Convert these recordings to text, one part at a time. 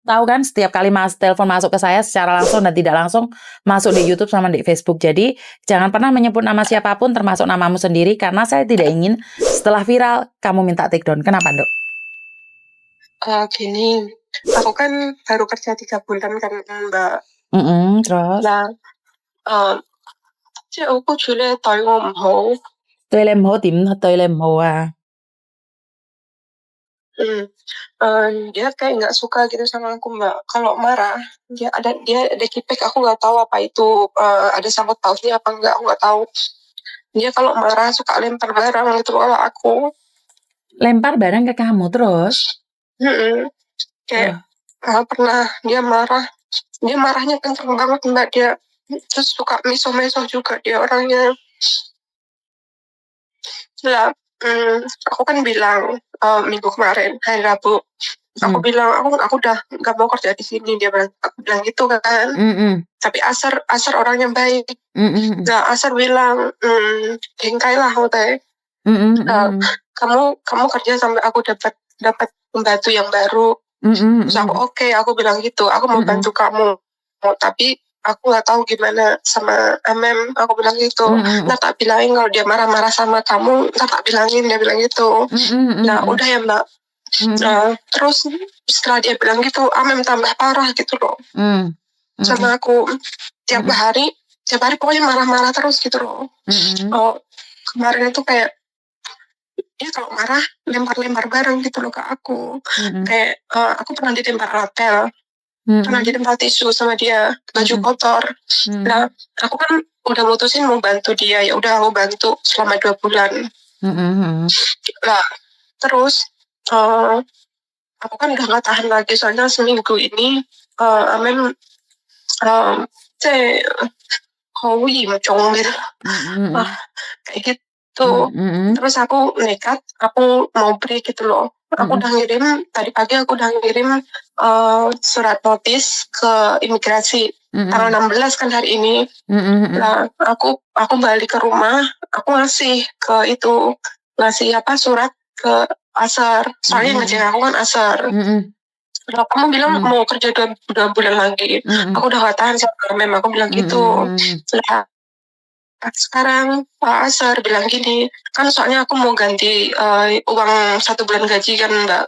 tahu kan setiap kali telepon masuk ke saya secara langsung dan tidak langsung masuk di YouTube sama di Facebook. Jadi jangan pernah menyebut nama siapapun termasuk namamu sendiri karena saya tidak ingin setelah viral kamu minta take down. Kenapa, Dok? Gini, aku kan baru kerja 3 bulan kan, Mbak. Terus? Nah, 即係我僱主咧對我唔好。對你唔好點對你唔好啊？Dia kayak nggak suka gitu sama aku, Mbak. Kalau marah, dia ada kipik, aku nggak tahu apa itu, ada sangkut pautnya apa enggak, aku nggak tahu. Dia kalau marah suka lempar barang gitu kalau aku. Lempar barang ke kamu terus? Kayak pernah dia marahnya kenceng banget, Mbak. Dia terus suka miso-miso juga dia orangnya. Lah, aku kan bilang minggu kemarin hari Rabu, aku bilang aku udah nggak mau kerja di sini, aku bilang gitu kan. Tapi Asar orangnya baik. Nah, Asar bilang bengkai lah teh. Kamu kerja sampai aku dapat pembantu yang baru. Terus aku oke, aku bilang gitu, aku mau bantu kamu, tapi aku nggak tahu gimana sama Amem, aku bilang gitu. Ntar tak bilangin kalau dia marah-marah sama kamu, ntar tak bilangin, dia bilang gitu. Nah udah ya Mbak. Nah terus setelah dia bilang gitu, Amem tambah parah gitu loh sama aku. Tiap hari pokoknya marah-marah terus gitu loh. Kemarin itu kayak dia kalau marah lempar-lempar barang gitu loh ke aku. Kayak aku pernah ditempel rapel, pernah ditempel tisu sama dia, baju kotor. Nah aku kan udah mutusin mau bantu dia, ya udah aku bantu selama 2 bulan. Nah terus aku kan udah gak tahan lagi, soalnya seminggu ini Amem kayak gitu. Terus aku nekat, aku mau break gitu loh. Aku udah ngirim, tadi pagi aku udah ngirim surat notis ke imigrasi. Tanggal 16 kan hari ini. Nah, aku balik ke rumah, aku ngasih surat ke Asar. Soalnya ngecek aku kan Asar. Kalau kamu bilang mau kerja 2 bulan lagi, aku udah gak tahan sama memang aku bilang gitu. Nah, sekarang Pak Asar bilang gini, kan soalnya aku mau ganti uang 1 bulan gaji kan Mbak.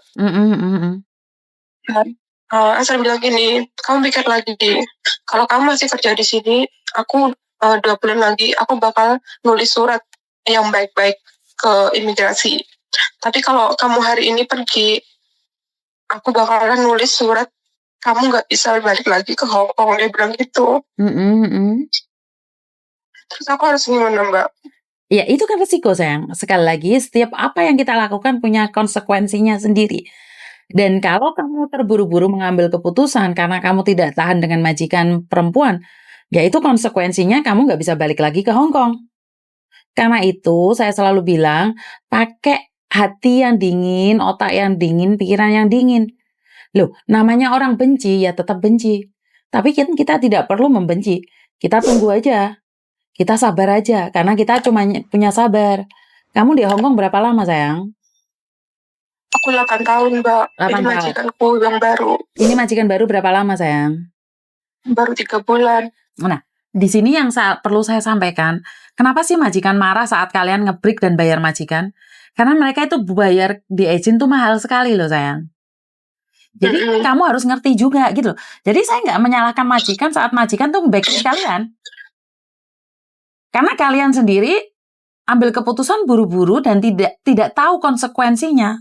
Asar bilang gini, kamu pikir lagi, kalau kamu masih kerja di sini, aku 2 bulan lagi aku bakal nulis surat yang baik-baik ke imigrasi. Tapi kalau kamu hari ini pergi, aku bakalan nulis surat kamu nggak bisa balik lagi ke Hong Kong, dia bilang gitu. Terus aku harus gimana Mbak? Ya itu kan resiko sayang. Sekali lagi setiap apa yang kita lakukan punya konsekuensinya sendiri. Dan kalau kamu terburu-buru mengambil keputusan karena kamu tidak tahan dengan majikan perempuan, ya itu konsekuensinya kamu nggak bisa balik lagi ke Hong Kong. Karena itu saya selalu bilang pakai hati yang dingin, otak yang dingin, pikiran yang dingin. Loh, namanya orang benci ya tetap benci. Tapi kita tidak perlu membenci. Kita tunggu aja. Kita sabar aja, karena kita cuma punya sabar. Kamu di Hong Kong berapa lama, sayang? Aku 8 tahun, Mbak. 8 Ini tahun. majikanku yang baru. Ini majikan baru berapa lama, sayang? Baru 3 bulan. Nah, di sini yang perlu saya sampaikan, kenapa sih majikan marah saat kalian ngebreak dan bayar majikan? Karena mereka itu bayar di agent tuh mahal sekali loh, sayang. Jadi kamu harus ngerti juga gitu loh. Jadi saya nggak menyalahkan majikan saat majikan tuh backing kalian. Karena kalian sendiri ambil keputusan buru-buru dan tidak tahu konsekuensinya.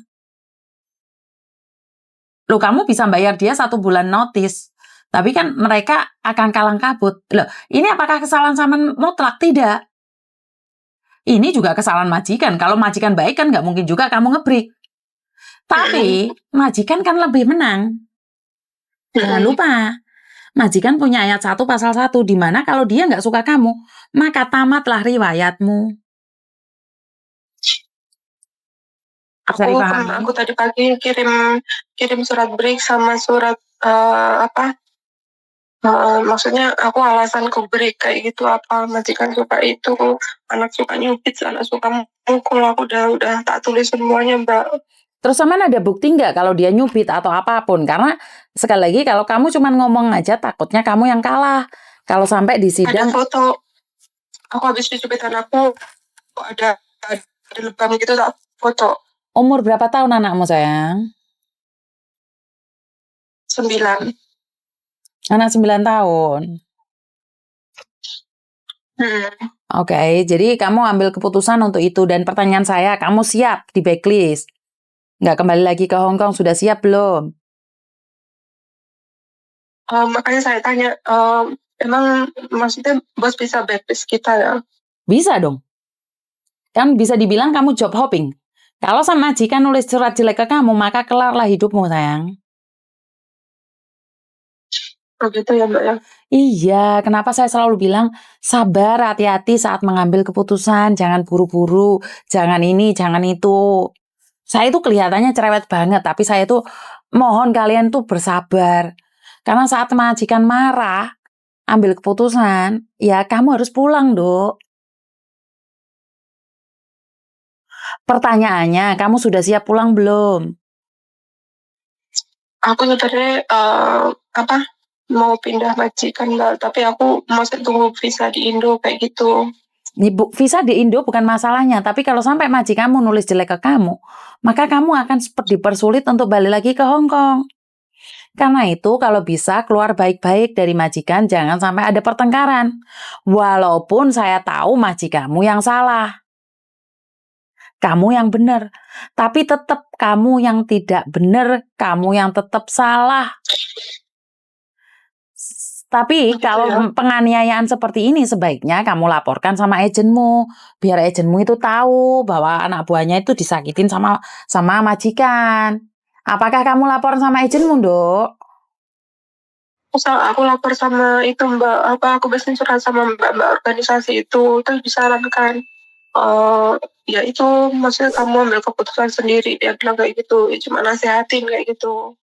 Loh, kamu bisa bayar dia 1 bulan notis, tapi kan mereka akan kalang kabut. Loh, ini apakah kesalahan sama mutlak? Tidak. Ini juga kesalahan majikan. Kalau majikan baik kan nggak mungkin juga kamu ngebreak. Tapi majikan kan lebih menang. Jangan lupa. Majikan punya ayat 1 pasal 1, di mana kalau dia nggak suka kamu, maka tamatlah riwayatmu. Aku tadi pagi kirim surat break sama surat maksudnya aku alasan ke break kayak gitu apa, majikan suka itu, anak suka nyubit, anak suka mukul, aku udah tak tulis semuanya Mbak. Terus sampean ada bukti nggak kalau dia nyubit atau apapun? Karena sekali lagi kalau kamu cuman ngomong aja takutnya kamu yang kalah. Kalau sampai di Ada sidang foto, aku habis dicubit anakku, ada lebam gitu tak foto. umur berapa tahun anakmu sayang? 9. Anak 9 tahun. Oke, jadi kamu ambil keputusan untuk itu dan pertanyaan saya, kamu siap di blacklist? Nggak kembali lagi ke Hong Kong, sudah siap belum? Makanya saya tanya, emang maksudnya bos bisa blacklist kita ya? Bisa dong. Kan bisa dibilang kamu job hopping. Kalau sama majikan nulis surat jelek ke kamu, maka kelarlah hidupmu sayang. Oh gitu ya Mbak ya? Iya, kenapa saya selalu bilang sabar, hati-hati saat mengambil keputusan, jangan buru-buru, jangan ini, jangan itu. Saya itu kelihatannya cerewet banget, tapi saya itu mohon kalian tuh bersabar. Karena saat majikan marah, ambil keputusan, ya kamu harus pulang, Dok. Pertanyaannya, kamu sudah siap pulang belum? Aku sebenarnya mau pindah majikan Mbak, tapi aku masih tunggu visa di Indo kayak gitu. Visa di Indo bukan masalahnya, tapi kalau sampai majikanmu nulis jelek ke kamu, maka kamu akan dipersulit untuk balik lagi ke Hong Kong. Karena itu kalau bisa keluar baik-baik dari majikan, jangan sampai ada pertengkaran. Walaupun saya tahu majikanmu yang salah, kamu yang benar, tapi tetap kamu yang tidak benar, kamu yang tetap salah. Tapi Begitu kalau ya? penganiayaan seperti ini sebaiknya kamu laporkan sama agenmu, biar agenmu itu tahu bahwa anak buahnya itu disakitin sama majikan. Apakah kamu lapor sama agenmu, Dok? Aku lapor sama itu Mbak, aku biasanya curhat sama Mbak organisasi itu, terus disarankan, ya itu maksudnya kamu ambil keputusan sendiri, dia bilang kayak gitu, ya cuma nasihatin kayak gitu.